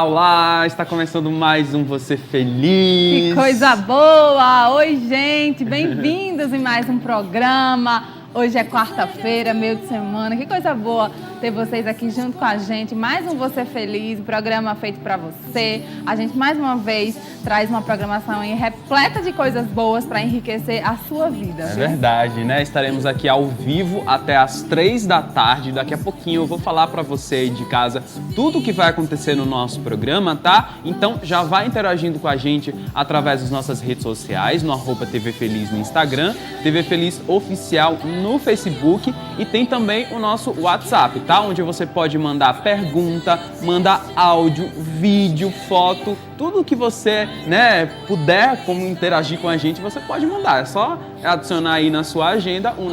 Olá! Está começando mais um Você Feliz. Que coisa boa! Oi, gente! Bem-vindos em mais um programa. Hoje é quarta-feira, meio de semana. Que coisa boa ter vocês aqui junto com a gente. Mais um Você Feliz, um programa feito para você. A gente, mais uma vez, traz uma programação aí repleta de coisas boas para enriquecer a sua vida. É verdade, né? Estaremos aqui ao vivo até às 3 da tarde. Daqui a pouquinho eu vou falar para você aí de casa tudo o que vai acontecer no nosso programa, tá? Então já vai interagindo com a gente através das nossas redes sociais, no @TV Feliz no Instagram, TV Feliz Oficial no Facebook, e tem também o nosso WhatsApp, tá? Onde você pode mandar pergunta, mandar áudio, vídeo, foto, tudo que você, puder como interagir com a gente, você pode mandar. É só adicionar aí na sua agenda o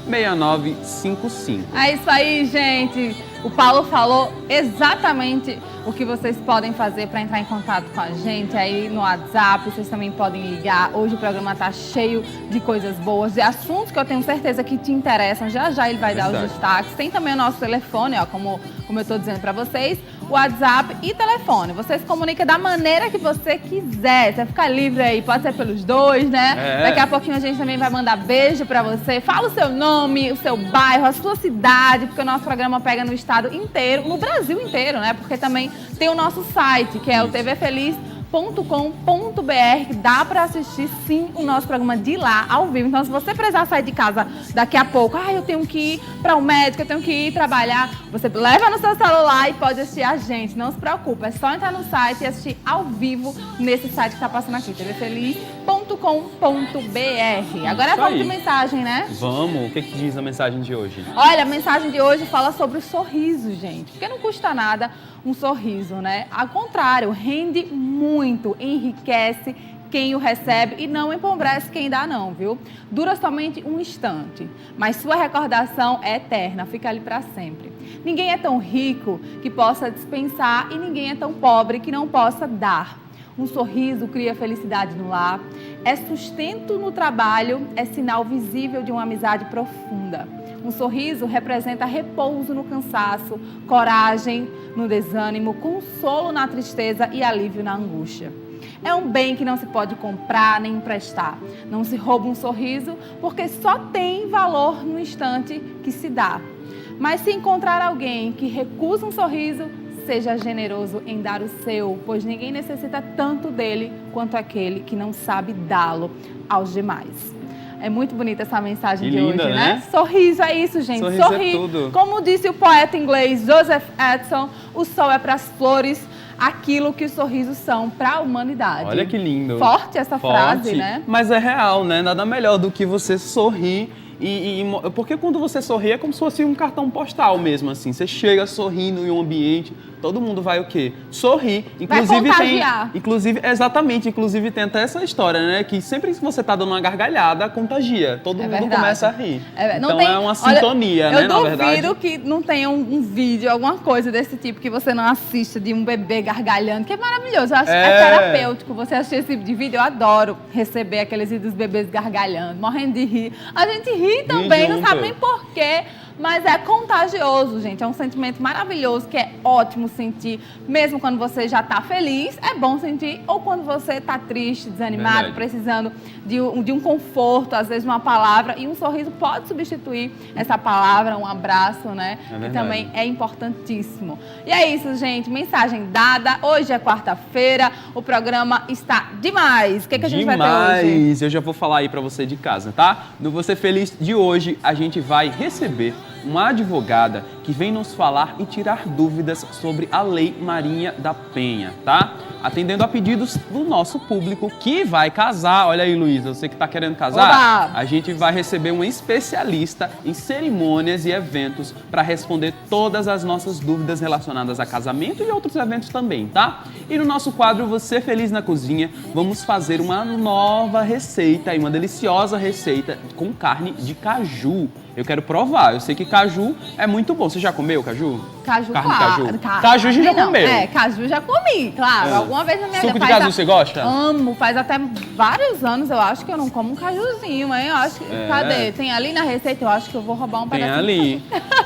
981056955. É isso aí, gente. O Paulo falou exatamente o que vocês podem fazer para entrar em contato com a gente aí no WhatsApp. Vocês também podem ligar. Hoje o programa tá cheio de coisas boas, de assuntos que eu tenho certeza que te interessam. Já já ele vai dar os destaques. Tem também o nosso telefone, ó, como eu estou dizendo para vocês, WhatsApp e telefone. Você se comunica da maneira que você quiser. Você fica livre aí, pode ser pelos dois, né? Daqui a pouquinho a gente também vai mandar beijo para você. Fala o seu nome, o seu bairro, a sua cidade, porque o nosso programa pega no estado inteiro, no Brasil inteiro, né? Porque também tem o nosso site, que é o tvfeliz.com.br. Dá para assistir, sim, o nosso programa de lá, ao vivo. Então, se você precisar sair de casa daqui a pouco, eu tenho que ir para o médico, eu tenho que ir trabalhar, você leva no seu celular e pode assistir a gente. Não se preocupe, é só entrar no site e assistir ao vivo nesse site que está passando aqui, tvfeliz.com.br. Agora vamos de mensagem, né? Vamos. O que diz a mensagem de hoje? Olha, a mensagem de hoje fala sobre o sorriso, gente. Porque não custa nada um sorriso, né? Ao contrário, rende muito, enriquece quem o recebe e não empobrece quem dá não, viu? Dura somente um instante, mas sua recordação é eterna, fica ali para sempre. Ninguém é tão rico que possa dispensar e ninguém é tão pobre que não possa dar. Um sorriso cria felicidade no lar, é sustento no trabalho, é sinal visível de uma amizade profunda. Um sorriso representa repouso no cansaço, coragem no desânimo, consolo na tristeza e alívio na angústia. É um bem que não se pode comprar nem emprestar. Não se rouba um sorriso porque só tem valor no instante que se dá. Mas se encontrar alguém que recusa um sorriso, seja generoso em dar o seu, pois ninguém necessita tanto dele quanto aquele que não sabe dá-lo aos demais. É muito bonita essa mensagem de hoje, né? Sorriso é isso, gente. Sorrir. É tudo. Como disse o poeta inglês Joseph Edson, o sol é para as flores, aquilo que os sorrisos são para a humanidade. Olha que lindo. Forte essa frase, né? Mas é real, né? Nada melhor do que você sorrir. Porque quando você sorri é como se fosse um cartão postal mesmo, assim. Você chega sorrindo em um ambiente, todo mundo vai o quê? Sorrir. Inclusive vai contagiar. Inclusive tem até essa história, né? Que sempre que você tá dando uma gargalhada, contagia. Todo mundo começa a rir. Então é uma sintonia, né, na verdade. Eu duvido que não tenha um vídeo, alguma coisa desse tipo que você não assista, de um bebê gargalhando, que é maravilhoso. Eu acho que é terapêutico você assistir esse tipo de vídeo. Eu adoro receber aqueles vídeos dos bebês gargalhando, morrendo de rir. A gente ri também, não sabe nem porquê, mas é contagioso, gente. É um sentimento maravilhoso que é ótimo sentir, mesmo quando você já está feliz, é bom sentir, ou quando você está triste, desanimado, precisando de um conforto, às vezes uma palavra, e um sorriso pode substituir essa palavra, um abraço, né? Que também é importantíssimo. E é isso, gente. Mensagem dada. Hoje é quarta-feira, o programa está demais. O que a gente vai ter hoje? Eu já vou falar aí para você de casa, tá? No Você Feliz de hoje, a gente vai receber uma advogada que vem nos falar e tirar dúvidas sobre a Lei Marinha da Penha, tá? Atendendo a pedidos do nosso público que vai casar. Olha aí, Luísa, você que tá querendo casar, Oba! A gente vai receber um especialista em cerimônias e eventos para responder todas as nossas dúvidas relacionadas a casamento e outros eventos também, tá? E no nosso quadro Você Feliz na Cozinha, vamos fazer uma nova receita, uma deliciosa receita com carne de caju. Eu quero provar. Eu sei que caju é muito bom. Você já comeu caju? Caju, carne claro. De caju. Caju já comeu. Caju já comi, claro. Alguma vez na minha vida. Suco de caju você gosta? Amo. Faz até vários anos, eu acho que eu não como um cajuzinho, hein? Eu acho que... Cadê? Tem ali na receita? Eu acho que eu vou roubar um pedacinho. Tem ali.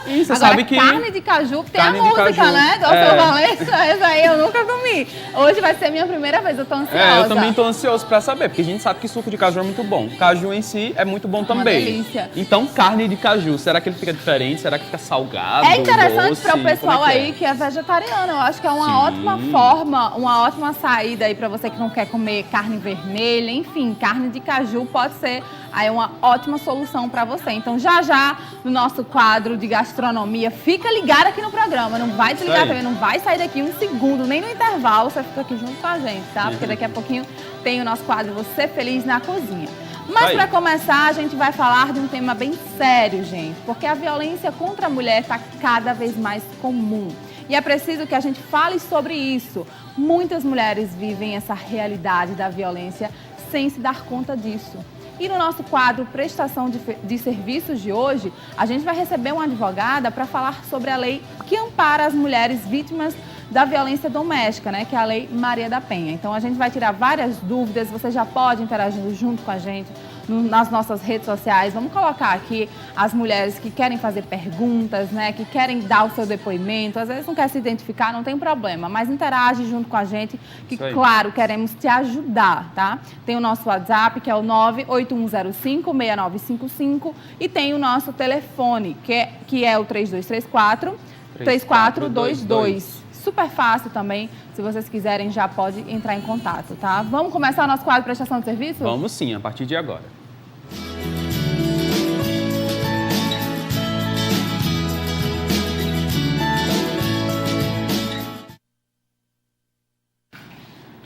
E você Agora, sabe que... carne de caju, tem a Carne de música, caju. né? Do Alceu Valença, essa aí eu nunca comi. Hoje vai ser minha primeira vez, eu tô ansiosa. eu também tô ansioso pra saber, porque a gente sabe que suco de caju é muito bom. Caju em si é muito bom também. Delícia. Então, carne de caju, será que ele fica diferente? Será que fica salgado, É interessante doce? para o pessoal Como é que aí que é vegetariano. Eu acho que é uma Sim. ótima forma, uma ótima saída aí para você que não quer comer carne vermelha. Enfim, carne de caju pode ser aí uma ótima solução para você. Então, já no nosso quadro de gastronomia, fica ligado aqui no programa. Não vai desligar a TV, não vai sair daqui um segundo, nem no intervalo. Você fica aqui junto com a gente, tá? Porque daqui a pouquinho tem o nosso quadro Você Feliz na Cozinha. Mas para começar, a gente vai falar de um tema bem sério, gente, porque a violência contra a mulher está cada vez mais comum. E é preciso que a gente fale sobre isso. Muitas mulheres vivem essa realidade da violência sem se dar conta disso. E no nosso quadro Prestação de Serviços de hoje, a gente vai receber uma advogada para falar sobre a lei que ampara as mulheres vítimas da violência doméstica, né, que é a Lei Maria da Penha. Então, a gente vai tirar várias dúvidas, você já pode interagir junto com a gente nas nossas redes sociais. Vamos colocar aqui as mulheres que querem fazer perguntas, né, que querem dar o seu depoimento, às vezes não quer se identificar, não tem problema, mas interage junto com a gente, que, claro, queremos te ajudar, tá? Tem o nosso WhatsApp, que é o 981056955, e tem o nosso telefone, que é o 3234-3422. Super fácil também, se vocês quiserem já pode entrar em contato, tá? Vamos começar o nosso quadro de prestação de serviço? Vamos sim, a partir de agora.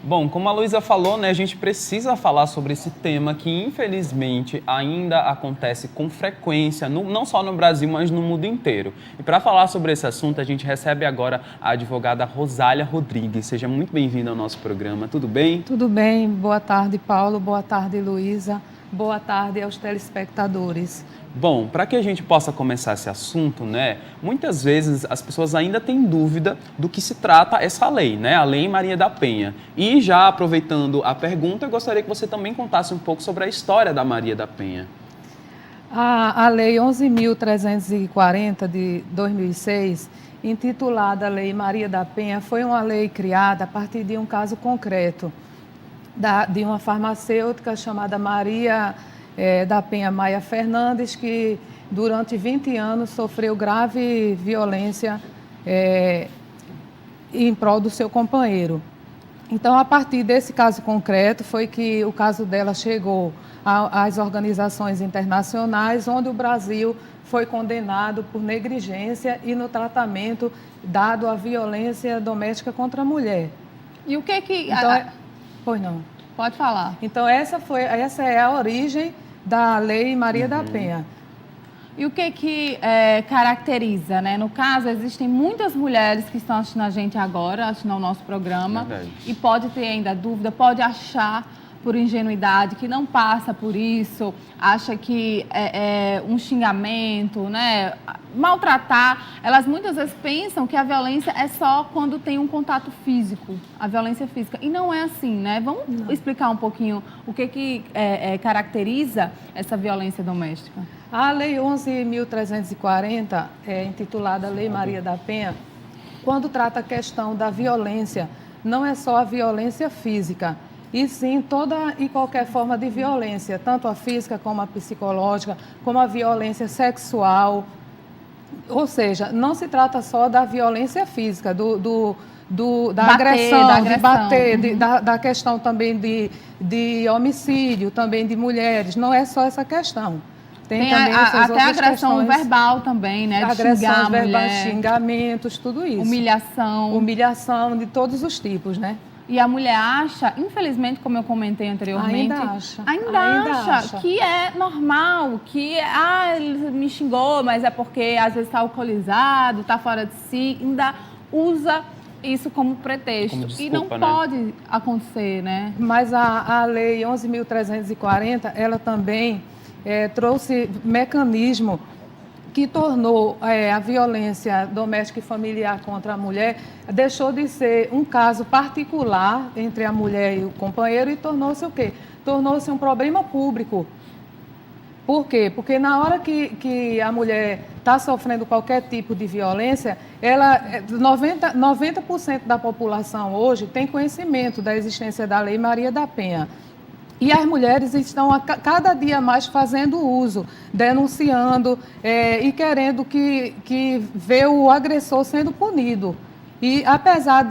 Bom, como a Luísa falou, né, a gente precisa falar sobre esse tema que, infelizmente, ainda acontece com frequência, não só no Brasil, mas no mundo inteiro. E para falar sobre esse assunto, a gente recebe agora a advogada Rosália Rodrigues. Seja muito bem-vinda ao nosso programa. Tudo bem? Tudo bem. Boa tarde, Paulo. Boa tarde, Luísa. Boa tarde aos telespectadores. Bom, para que a gente possa começar esse assunto, né, muitas vezes as pessoas ainda têm dúvida do que se trata essa lei, né, a Lei Maria da Penha. E já aproveitando a pergunta, eu gostaria que você também contasse um pouco sobre a história da Maria da Penha. A Lei 11.340 de 2006, intitulada Lei Maria da Penha, foi uma lei criada a partir de um caso concreto de uma farmacêutica chamada Maria da Penha Maia Fernandes, que durante 20 anos sofreu grave violência em prol do seu companheiro. Então, a partir desse caso concreto, foi que o caso dela chegou às organizações internacionais, onde o Brasil foi condenado por negligência e no tratamento dado à violência doméstica contra a mulher. E o que que... Então, pois não. Pode falar. Então, essa é a origem da Lei Maria da Penha. E o que caracteriza, né? No caso, existem muitas mulheres que estão assistindo a gente agora, assistindo ao nosso programa. Verdade. E pode ter ainda dúvida, pode achar por ingenuidade que não passa por isso, acha que é um xingamento, né? Maltratar. Elas muitas vezes pensam que a violência é só quando tem um contato físico, a violência física. E não é assim, né? Vamos explicar um pouquinho o que caracteriza essa violência doméstica. A Lei 11.340, intitulada Lei Maria da Penha, quando trata a questão da violência, não é só a violência física, e sim toda e qualquer forma de violência, tanto a física como a psicológica, como a violência sexual. Ou seja, não se trata só da violência física, da agressão, de bater, da questão também de homicídio, também de mulheres. Não é só essa questão. Tem também até agressão verbal também, né? De agressões verbais, xingamentos, tudo isso. Humilhação. Humilhação de todos os tipos, né? E a mulher acha, infelizmente, como eu comentei anteriormente, ainda acha que é normal, que ele me xingou, mas é porque às vezes está alcoolizado, está fora de si, ainda usa isso como pretexto. Como desculpa, e não pode acontecer, né? Mas a Lei 11.340, ela também trouxe mecanismo que tornou a violência doméstica e familiar contra a mulher, deixou de ser um caso particular entre a mulher e o companheiro e tornou-se o quê? Tornou-se um problema público. Por quê? Porque na hora que a mulher está sofrendo qualquer tipo de violência, 90% da população hoje tem conhecimento da existência da Lei Maria da Penha. E as mulheres estão cada dia mais fazendo uso, denunciando e querendo que vê o agressor sendo punido. E apesar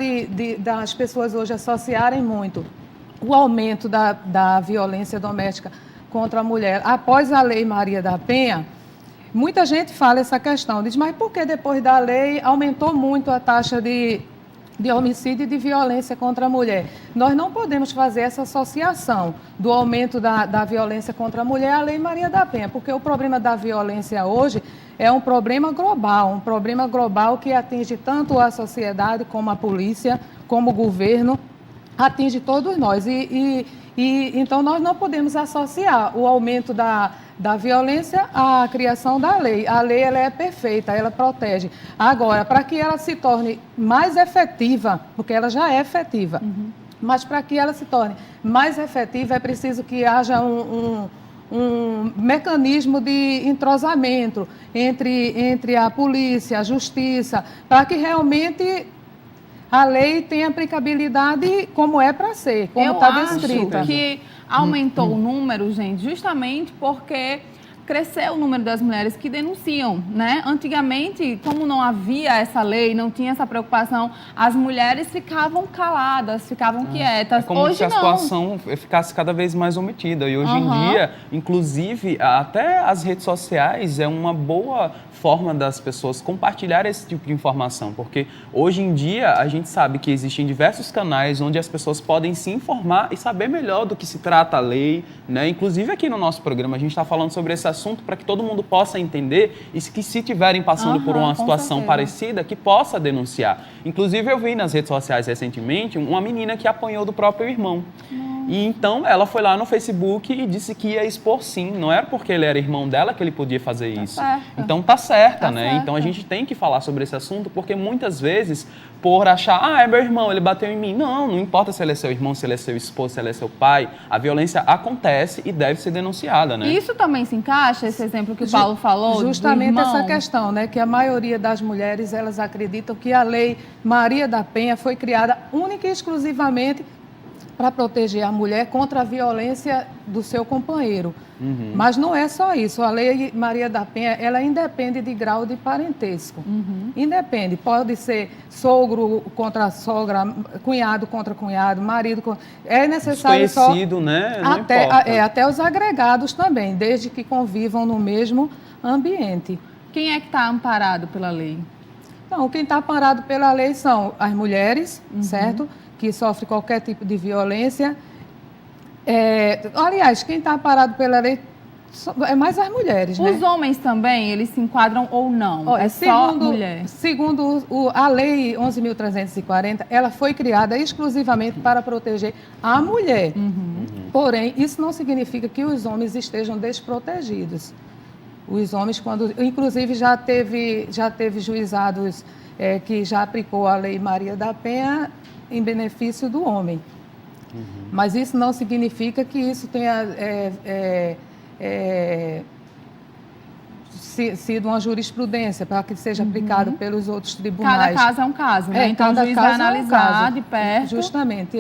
das pessoas hoje associarem muito o aumento da violência doméstica contra a mulher após a Lei Maria da Penha, muita gente fala essa questão, diz, mas por que depois da lei aumentou muito a taxa de homicídio e de violência contra a mulher? Nós não podemos fazer essa associação do aumento da violência contra a mulher à Lei Maria da Penha, porque o problema da violência hoje é um problema global que atinge tanto a sociedade como a polícia, como o governo, atinge todos nós. Então, nós não podemos associar o aumento da violência à criação da lei. A lei ela é perfeita, ela protege. Agora, para que ela se torne mais efetiva, porque ela já é efetiva, mas para que ela se torne mais efetiva é preciso que haja um mecanismo de entrosamento entre a polícia, a justiça, para que realmente a lei tem aplicabilidade como é para ser, como está descrita. Eu acho que aumentou o número, gente, justamente porque cresceu o número das mulheres que denunciam, né? Antigamente, como não havia essa lei, não tinha essa preocupação, as mulheres ficavam caladas, ficavam quietas. É como hoje se a não. situação ficasse cada vez mais omitida. E hoje em dia, inclusive, até as redes sociais é uma boa forma das pessoas compartilhar esse tipo de informação, porque hoje em dia a gente sabe que existem diversos canais onde as pessoas podem se informar e saber melhor do que se trata a lei, né? Inclusive aqui no nosso programa a gente está falando sobre esse assunto para que todo mundo possa entender e que se estiverem passando por uma situação parecida, que possa denunciar. Inclusive eu vi nas redes sociais recentemente uma menina que apanhou do próprio irmão. E então ela foi lá no Facebook e disse que ia expor sim. Não era porque ele era irmão dela que ele podia fazer isso. Certo. Então tá certa, né? Certo. Então a gente tem que falar sobre esse assunto porque muitas vezes, por achar, é meu irmão, ele bateu em mim. Não importa se ele é seu irmão, se ele é seu esposo, se ele é seu pai. A violência acontece e deve ser denunciada, né? Isso também se encaixa, esse exemplo que o Paulo falou? Justamente do irmão? essa questão, né? Que a maioria das mulheres, elas acreditam que a Lei Maria da Penha foi criada única e exclusivamente para proteger a mulher contra a violência do seu companheiro. Mas não é só isso. A Lei Maria da Penha, ela independe de grau de parentesco. Independe. Pode ser sogro contra sogra, cunhado contra cunhado, marido contra... É necessário desconhecido, né? Não importa. Até os agregados também, desde que convivam no mesmo ambiente. Quem é que está amparado pela lei? Não, quem está amparado pela lei são as mulheres, certo? Que sofrem qualquer tipo de violência. Aliás, quem está amparado pela lei é mais as mulheres, né? Os homens também, eles se enquadram ou não? Olha, só mulher? Segundo a Lei 11.340, ela foi criada exclusivamente para proteger a mulher. Porém, isso não significa que os homens estejam desprotegidos. Os homens, inclusive, já teve juizados que já aplicou a Lei Maria da Penha em benefício do homem. Mas isso não significa que isso tenha sido uma jurisprudência para que seja aplicado pelos outros tribunais. Cada caso é um caso, né? Então, o juiz vai analisar de perto. Justamente,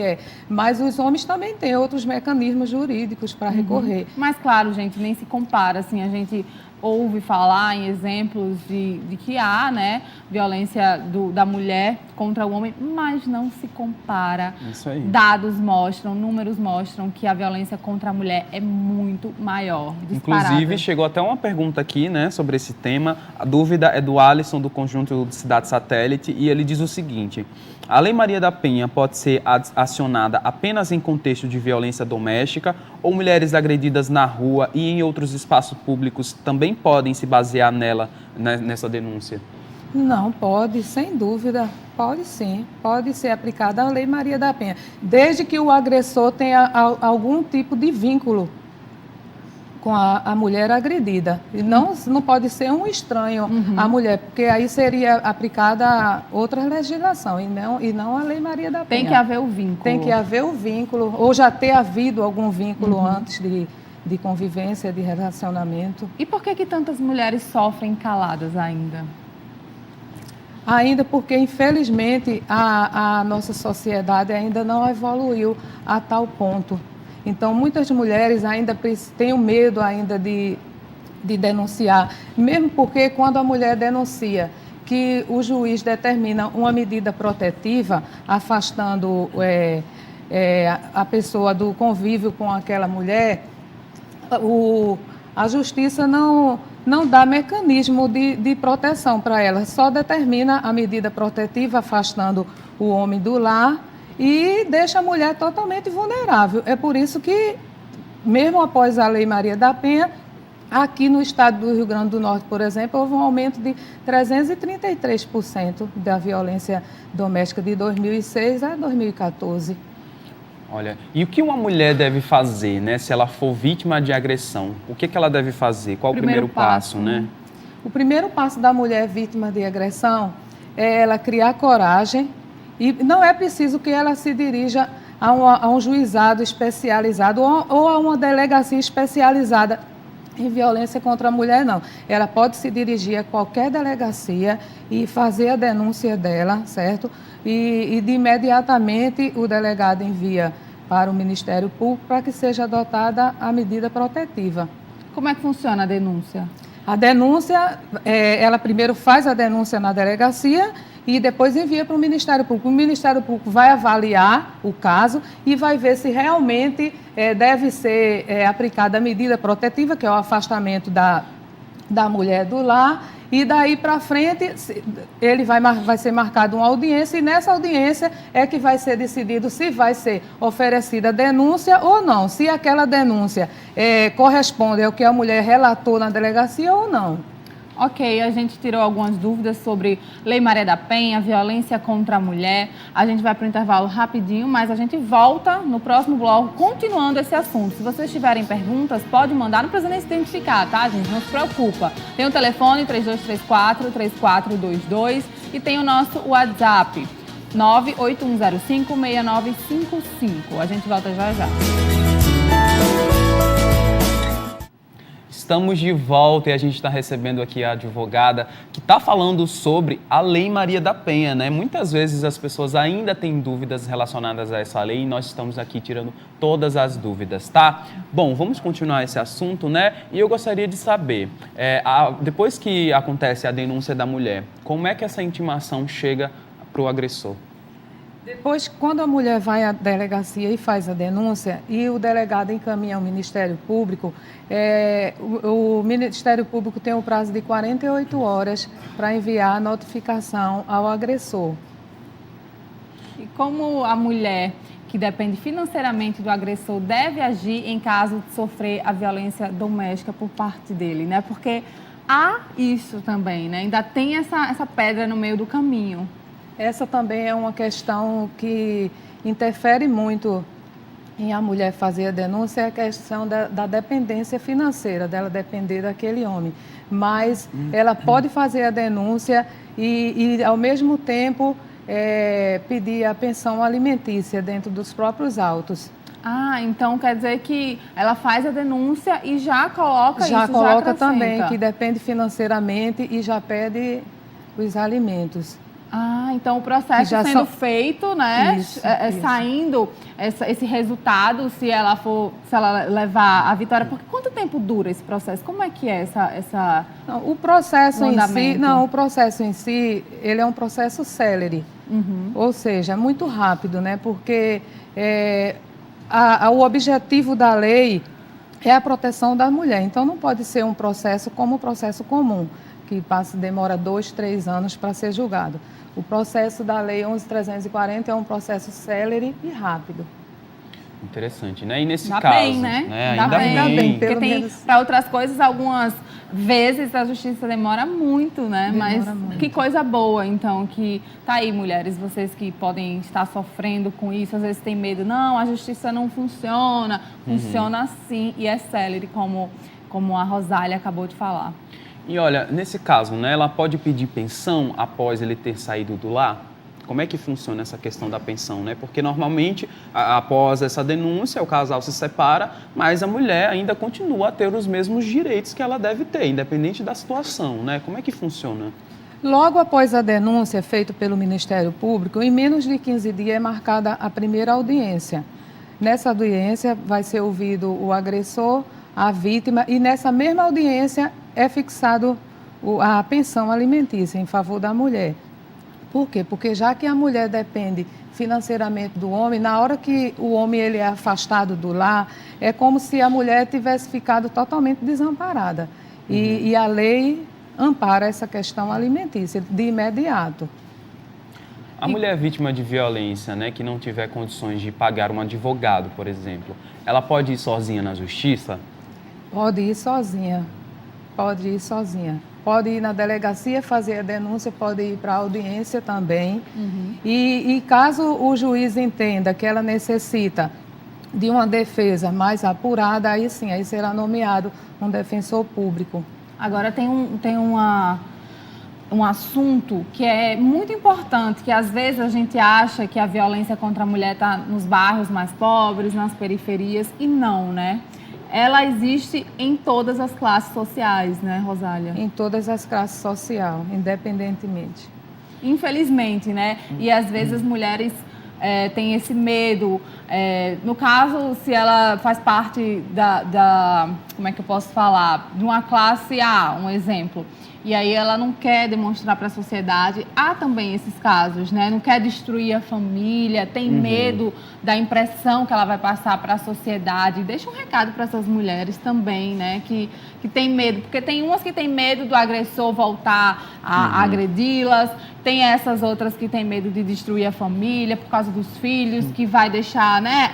Mas os homens também têm outros mecanismos jurídicos para recorrer. Mas, claro, gente, nem se compara, assim, a gente ouve falar em exemplos de que há, né, violência da mulher contra o homem, mas não se compara. Isso aí. Dados mostram, números mostram que a violência contra a mulher é muito maior, disparada. Inclusive, chegou até uma pergunta aqui, né, sobre esse tema. A dúvida é do Alisson, do Conjunto de Cidade Satélite, e ele diz o seguinte: a Lei Maria da Penha pode ser acionada apenas em contexto de violência doméstica ou mulheres agredidas na rua e em outros espaços públicos também podem se basear nessa denúncia? Não, pode, sem dúvida. Pode sim, pode ser aplicada a Lei Maria da Penha, desde que o agressor tenha algum tipo de vínculo com a mulher agredida. E não pode ser um estranho à mulher, porque aí seria aplicada outra legislação e não a Lei Maria da Penha. Tem que haver o vínculo. Tem que haver o vínculo, ou já ter havido algum vínculo antes de convivência, de relacionamento. E por que tantas mulheres sofrem caladas ainda? Ainda porque, infelizmente, a nossa sociedade ainda não evoluiu a tal ponto. Então, muitas mulheres ainda têm o medo ainda de denunciar, mesmo porque quando a mulher denuncia que o juiz determina uma medida protetiva, afastando a pessoa do convívio com aquela mulher, a justiça não dá mecanismo de proteção para ela, só determina a medida protetiva, afastando o homem do lar e deixa a mulher totalmente vulnerável. É por isso que, mesmo após a Lei Maria da Penha, aqui no estado do Rio Grande do Norte, por exemplo, houve um aumento de 333% da violência doméstica de 2006 a 2014. Olha, e o que uma mulher deve fazer, né, se ela for vítima de agressão? O que ela deve fazer? Qual o primeiro passo, né? O primeiro passo da mulher vítima de agressão é ela criar coragem e não é preciso que ela se dirija a um juizado especializado ou a uma delegacia especializada em violência contra a mulher, não. Ela pode se dirigir a qualquer delegacia e fazer a denúncia dela, certo? E de imediatamente o delegado envia para o Ministério Público para que seja adotada a medida protetiva. Como é que funciona a denúncia? A denúncia, ela primeiro faz a denúncia na delegacia e depois envia para o Ministério Público. O Ministério Público vai avaliar o caso e vai ver se realmente deve ser aplicada a medida protetiva, que é o afastamento da mulher do lar, e daí para frente ele vai ser marcado uma audiência e nessa audiência é que vai ser decidido se vai ser oferecida denúncia ou não, se aquela denúncia corresponde ao que a mulher relatou na delegacia ou não. Ok, a gente tirou algumas dúvidas sobre Lei Maria da Penha, violência contra a mulher. A gente vai para o intervalo rapidinho, mas a gente volta no próximo bloco continuando esse assunto. Se vocês tiverem perguntas, pode mandar, não precisa nem se identificar, tá, gente? Não se preocupa. Tem o telefone 3234-3422 e tem o nosso WhatsApp 981056955. A gente volta já já. Estamos de volta e a gente está recebendo aqui a advogada que está falando sobre a Lei Maria da Penha, né? Muitas vezes as pessoas ainda têm dúvidas relacionadas a essa lei e nós estamos aqui tirando todas as dúvidas, tá? Bom, vamos continuar esse assunto, né? E eu gostaria de saber, depois que acontece a denúncia da mulher, como é que essa intimação chega para o agressor? Depois, quando a mulher vai à delegacia e faz a denúncia e o delegado encaminha ao Ministério Público, o Ministério Público tem o prazo de 48 horas para enviar a notificação ao agressor. E como a mulher que depende financeiramente do agressor deve agir em caso de sofrer a violência doméstica por parte dele, né? Porque há isso também, né? Ainda tem essa pedra no meio do caminho. Essa também é uma questão que interfere muito em a mulher fazer a denúncia, é a questão da dependência financeira, dela depender daquele homem. Mas ela pode fazer a denúncia e ao mesmo tempo, pedir a pensão alimentícia dentro dos próprios autos. Ah, então quer dizer que ela faz a denúncia e já coloca isso, já coloca acrescenta. Também que depende financeiramente e já pede os alimentos. Ah, então o processo sendo feito, né? Isso. Saindo esse resultado, se ela levar a vitória. Porque quanto tempo dura esse processo? Como é que é essa não, o processo em si, não, o processo em si, ele é um processo célere. Uhum. Ou seja, muito rápido, né? Porque o objetivo da lei é a proteção da mulher. Então não pode ser um processo como o processo comum, que demora 2, 3 anos para ser julgado. O processo da Lei 11.340 é um processo célere e rápido. Interessante, né? E nesse Dá caso, bem, né? Ainda bem. Porque tem, para outras coisas, algumas vezes a justiça demora muito, né? Mas muito. Que coisa boa, então, que tá aí, mulheres, vocês que podem estar sofrendo com isso, às vezes tem medo, não, a justiça não funciona. Funciona sim e é célere, como a Rosália acabou de falar. E olha, nesse caso, né, ela pode pedir pensão após ele ter saído do lar? Como é que funciona essa questão da pensão, né? Porque normalmente, após essa denúncia, o casal se separa, mas a mulher ainda continua a ter os mesmos direitos que ela deve ter, independente da situação, né? Como é que funciona? Logo após a denúncia feita pelo Ministério Público, em menos de 15 dias é marcada a primeira audiência. Nessa audiência vai ser ouvido o agressor, a vítima, e nessa mesma audiência é fixado a pensão alimentícia em favor da mulher. Por quê? Porque já que a mulher depende financeiramente do homem, na hora que o homem ele é afastado do lar, é como se a mulher tivesse ficado totalmente desamparada. E a lei ampara essa questão alimentícia de imediato. A mulher vítima de violência, né, que não tiver condições de pagar um advogado, por exemplo, ela pode ir sozinha na justiça? Pode ir sozinha, pode ir sozinha. Pode ir na delegacia fazer a denúncia, pode ir para a audiência também. E caso o juiz entenda que ela necessita de uma defesa mais apurada, aí sim, aí será nomeado um defensor público. Agora tem um assunto que é muito importante, que às vezes a gente acha que a violência contra a mulher está nos bairros mais pobres, nas periferias, e não, né? Ela existe em todas as classes sociais, né, Rosália? Em todas as classes sociais, independentemente. Infelizmente, né? E às vezes as mulheres têm esse medo. No caso, se ela faz parte como é que eu posso falar? De uma classe A, um exemplo. E aí ela não quer demonstrar para a sociedade. Há também esses casos, né? Não quer destruir a família, tem medo da impressão que ela vai passar para a sociedade. Deixa um recado para essas mulheres também, né? Que tem medo, porque tem umas que têm medo do agressor voltar a agredi-las, tem essas outras que têm medo de destruir a família por causa dos filhos, que vai deixar, né?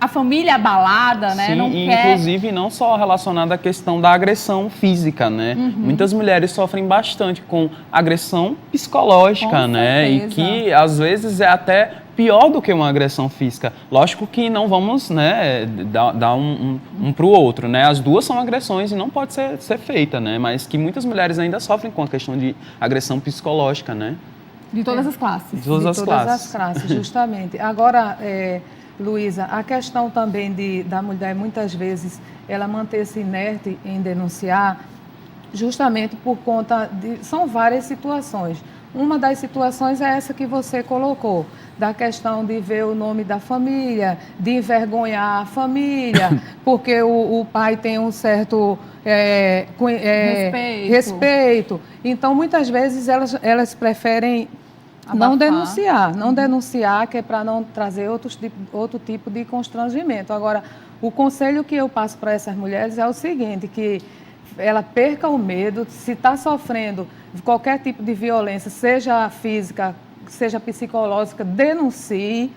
A família abalada, né? Sim, não e quer... inclusive não só relacionada à questão da agressão física, né? Muitas mulheres sofrem bastante com agressão psicológica, Com né? E certeza. que às vezes é até pior do que uma agressão física. Lógico que não vamos, né, dar um para o outro, né? As duas são agressões e não pode ser feita, né? Mas que muitas mulheres ainda sofrem com a questão de agressão psicológica, né? De todas as classes. De todas as classes. as classes, justamente. Agora, Luísa, a questão também da mulher, muitas vezes, ela manter-se inerte em denunciar, justamente por conta de... São várias situações. Uma das situações é essa que você colocou, da questão de ver o nome da família, de envergonhar a família, porque o pai tem um certo respeito. Então, muitas vezes, elas preferem não denunciar, que é para não trazer outro tipo de constrangimento. Agora, o conselho que eu passo para essas mulheres é o seguinte, que ela perca o medo, se está sofrendo qualquer tipo de violência, seja física, seja psicológica, denuncie,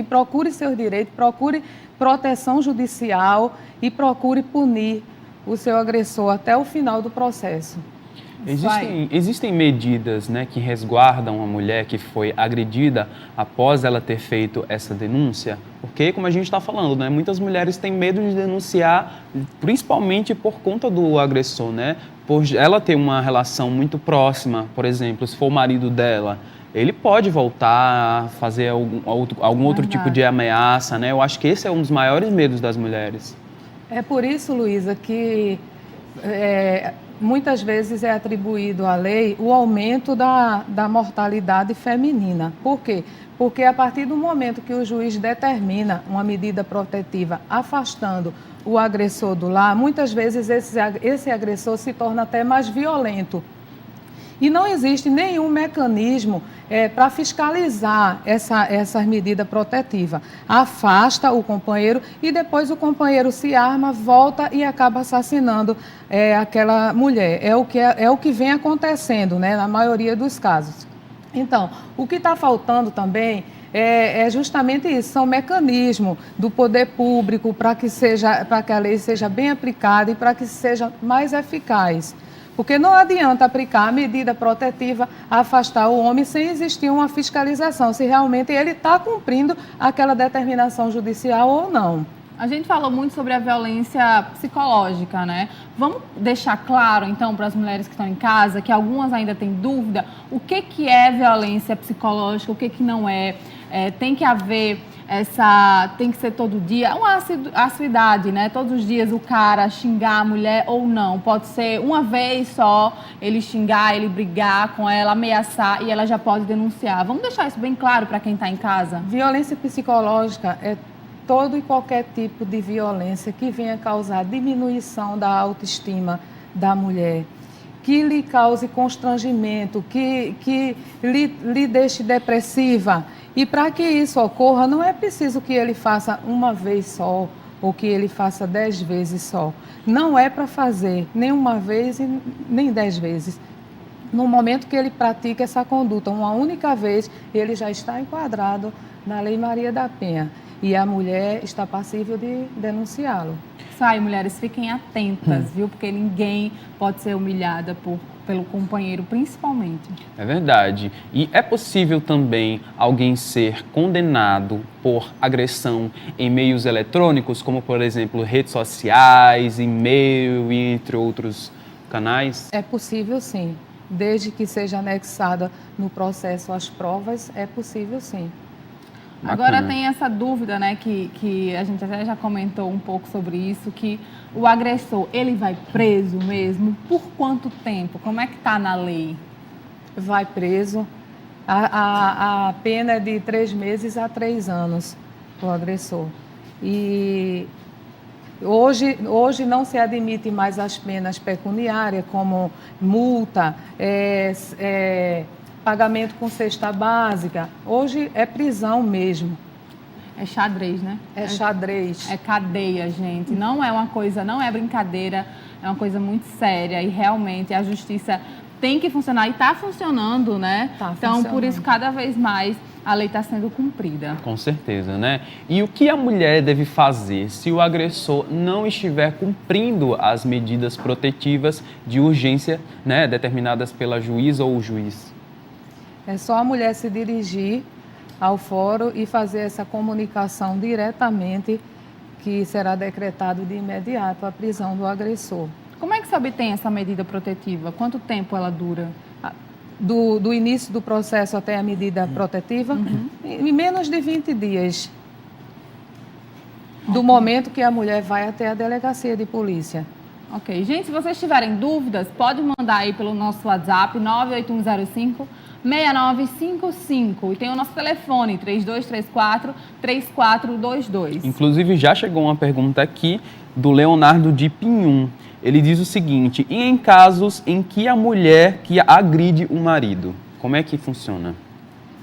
procure seus direitos, procure proteção judicial e procure punir o seu agressor até o final do processo. Existem medidas, né, que resguardam a mulher que foi agredida após ela ter feito essa denúncia? Porque, como a gente está falando, né, muitas mulheres têm medo de denunciar, principalmente por conta do agressor, né? Por ela ter uma relação muito próxima, por exemplo, se for o marido dela, ele pode voltar a fazer algum outro tipo de ameaça, né? Eu acho que esse é um dos maiores medos das mulheres. É por isso, Luísa, que muitas vezes é atribuído à lei o aumento da mortalidade feminina. Por quê? Porque a partir do momento que o juiz determina uma medida protetiva afastando o agressor do lar, muitas vezes esse agressor se torna até mais violento. E não existe nenhum mecanismo para fiscalizar essa medida protetiva. Afasta o companheiro e depois o companheiro se arma, volta e acaba assassinando aquela mulher. É o que vem acontecendo, né, na maioria dos casos. Então, o que está faltando também é justamente isso, são mecanismos do poder público para que a lei seja bem aplicada e para que seja mais eficaz. Porque não adianta aplicar a medida protetiva, afastar o homem sem existir uma fiscalização, se realmente ele está cumprindo aquela determinação judicial ou não. A gente falou muito sobre a violência psicológica, né? Vamos deixar claro, então, para as mulheres que estão em casa, que algumas ainda têm dúvida, o que é violência psicológica, o que não é. Tem que haver tem que ser todo dia, uma assiduidade, né? Todos os dias o cara xingar a mulher ou não. Pode ser uma vez só ele xingar, ele brigar com ela, ameaçar e ela já pode denunciar. Vamos deixar isso bem claro para quem está em casa? Violência psicológica é todo e qualquer tipo de violência que venha causar diminuição da autoestima da mulher, que lhe cause constrangimento, que lhe deixe depressiva. E para que isso ocorra, não é preciso que ele faça uma vez só ou que ele faça 10 vezes só. Não é para fazer nem uma vez e nem 10 vezes. No momento que ele pratica essa conduta, uma única vez, ele já está enquadrado na Lei Maria da Penha. E a mulher está passível de denunciá-lo. Isso aí, mulheres, fiquem atentas, viu? Porque ninguém pode ser humilhada pelo companheiro, principalmente. É verdade. E é possível também alguém ser condenado por agressão em meios eletrônicos, como, por exemplo, redes sociais, e-mail, entre outros canais? É possível, sim. Desde que seja anexada no processo as provas, é possível, sim. Agora tem essa dúvida, né, que a gente até já comentou um pouco sobre isso, que o agressor, ele vai preso mesmo? Por quanto tempo? Como é que está na lei? Vai preso. A pena é de 3 meses a 3 anos para o agressor. E hoje não se admite mais as penas pecuniárias, como multa, pagamento com cesta básica. Hoje é prisão mesmo. É xadrez, né? É xadrez. É cadeia, gente. Não é uma coisa, não é brincadeira, é uma coisa muito séria e realmente a justiça tem que funcionar e está funcionando, né? Então, por isso, cada vez mais a lei está sendo cumprida. Com certeza, né? E o que a mulher deve fazer se o agressor não estiver cumprindo as medidas protetivas de urgência, né, determinadas pela juíza ou o juiz? É só a mulher se dirigir ao fórum e fazer essa comunicação diretamente, que será decretado de imediato a prisão do agressor. Como é que se obtém essa medida protetiva? Quanto tempo ela dura? Do início do processo até a medida protetiva, em menos de 20 dias. Do momento que a mulher vai até a delegacia de polícia. Ok. Gente, se vocês tiverem dúvidas, pode mandar aí pelo nosso WhatsApp, 98105-6955. E tem o nosso telefone, 3234-3422. Inclusive, já chegou uma pergunta aqui do Leonardo de Pinhum. Ele diz o seguinte: e em casos em que a mulher que agride o marido, como é que funciona?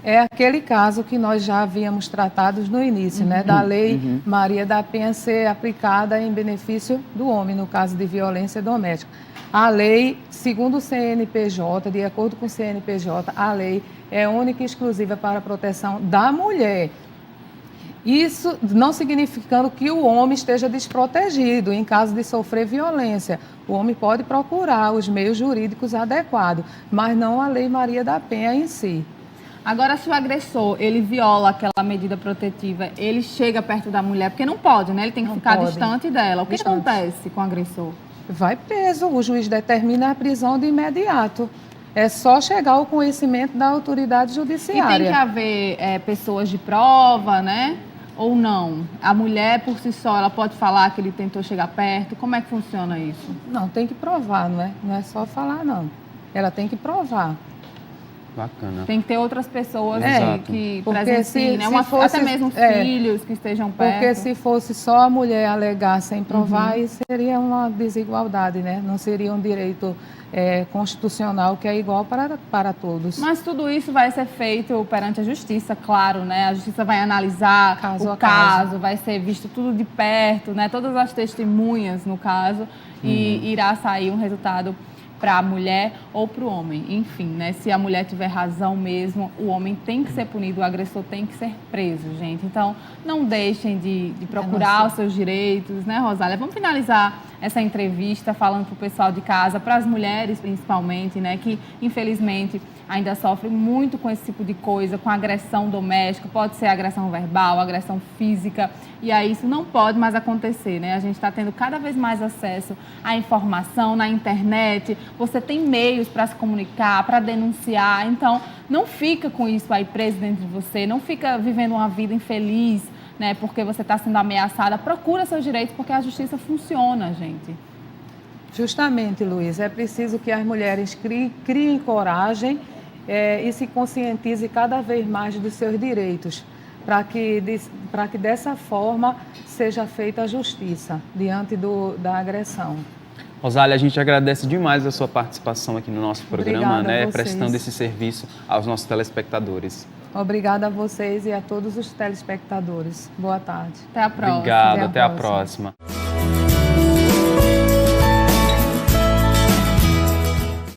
É aquele caso que nós já havíamos tratado no início, né? Da Lei Maria da Penha ser aplicada em benefício do homem, no caso de violência doméstica. A lei, segundo o CNPJ, de acordo com o CNPJ, a lei é única e exclusiva para a proteção da mulher. Isso não significando que o homem esteja desprotegido em caso de sofrer violência. O homem pode procurar os meios jurídicos adequados, mas não a Lei Maria da Penha em si. Agora, se o agressor, ele viola aquela medida protetiva, ele chega perto da mulher, porque não pode, né? Ele tem que ficar distante dela. O que acontece com o agressor? Vai preso, o juiz determina a prisão de imediato. É só chegar ao conhecimento da autoridade judiciária. E tem que haver pessoas de prova, né? Ou não? A mulher, por si só, ela pode falar que ele tentou chegar perto? Como é que funciona isso? Não, tem que provar, não é? Não é só falar, não. Ela tem que provar. Bacana. Tem que ter outras pessoas que presenciem, né? Até mesmo filhos que estejam perto. Porque se fosse só a mulher alegar sem provar, aí seria uma desigualdade, né? Não seria um direito constitucional que é igual para todos. Mas tudo isso vai ser feito perante a justiça, claro, né? A justiça vai analisar caso o caso, vai ser visto tudo de perto, né? Todas as testemunhas no caso, e irá sair um resultado para a mulher ou para o homem. Enfim, né? Se a mulher tiver razão mesmo, o homem tem que ser punido, o agressor tem que ser preso, gente. Então, não deixem de procurar os seus direitos, né, Rosália? Vamos finalizar essa entrevista falando para o pessoal de casa, para as mulheres principalmente, né, que infelizmente ainda sofrem muito com esse tipo de coisa, com agressão doméstica, pode ser agressão verbal, agressão física, e aí isso não pode mais acontecer, né? A gente está tendo cada vez mais acesso à informação na internet, você tem meios para se comunicar, para denunciar, então não fica com isso aí preso dentro de você, não fica vivendo uma vida infeliz, né, porque você está sendo ameaçada. Procura seus direitos, porque a justiça funciona, gente. Justamente, Luiz, é preciso que as mulheres criem coragem e se conscientizem cada vez mais dos seus direitos, para que dessa forma seja feita a justiça diante da agressão. Rosália, a gente agradece demais a sua participação aqui no nosso programa, Obrigada né, a vocês. prestando esse serviço aos nossos telespectadores. Obrigada a vocês e a todos os telespectadores. Boa tarde. Até a próxima. Obrigado, até a próxima.